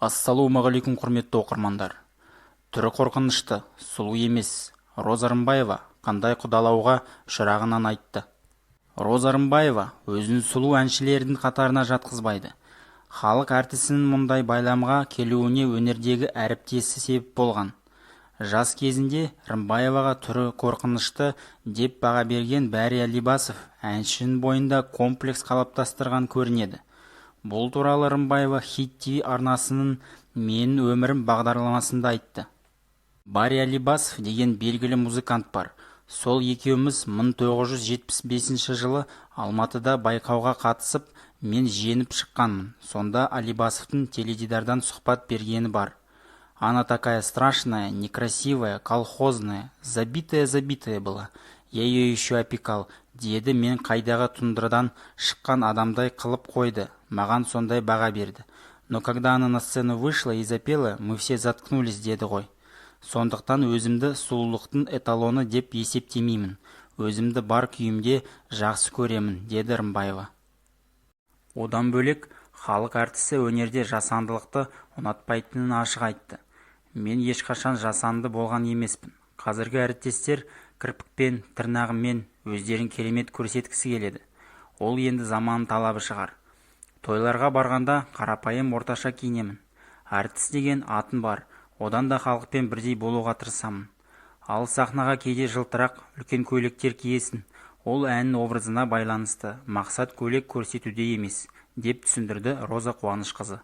Ассалаумағалейкум, құрметті оқырмандар. Түрі қорқынышты, сұлу емес. Роза Рымбаева қандай құдалауға ұшырағанын айтты. Роза Рымбаева өзін сұлу әншілердің қатарына жатқызбайды. Халық әртісінің мұндай байламға келуіне өнердегі әріптесі себеп болған. Жас кезінде Рымбаеваға түрі қорқынышты деп баға берген Бәрі Алибасов әншінің бойында комплекс қалыптастырған көрінеді. Бұл туралы Рымбаева Хит ТВ арнасының «Менің өмірім» бағдарламасында айтты. Бәрі Алибасов деген белгілі музыкант бар. Сол екеуміз 1975 жылы Алматыда байқауға қатысып, мен жеңіп шыққанмын. Сонда Алибасовтың теледидардан сұхбат бергені бар. Она такая страшная, некрасивая, колхозная, забитая была. Я ее еще опекал, деді. Мен қайдағы тундрадан шыққан адамдай қылып қойды. Маған сондай баға берді. Но когда она на сцену вышла и запела, мы все заткнулись, деді ғой. Сондықтан өзімді сұлулықтың эталоны деп есептемеймін. Өзімді бар күйімде жақсы көремін, деді Рымбаева. Одан бөлек, халық әртісі өнерде жасандылықты ұнатпайтынын ашық айтты. Мен ешқашан жасанды болған емеспін. Қазіргі әріптестер кірпікпен, тырнағымен өздерін керемет көрсеткісі келеді. Ол енді заман талабы шығар. Тойларға барғанда қарапайым орташа киінемін. Әртіс деген атым бар. Одан да халықпен бірдей болуға тырысамын. Ал сахнаға кейде жылтырақ, үлкен көйлектер киесін. Ол әннің образына байланысты. Мақсат көйлек көрсетуде емес, деп түсіндірді Роза Қуанышқызы.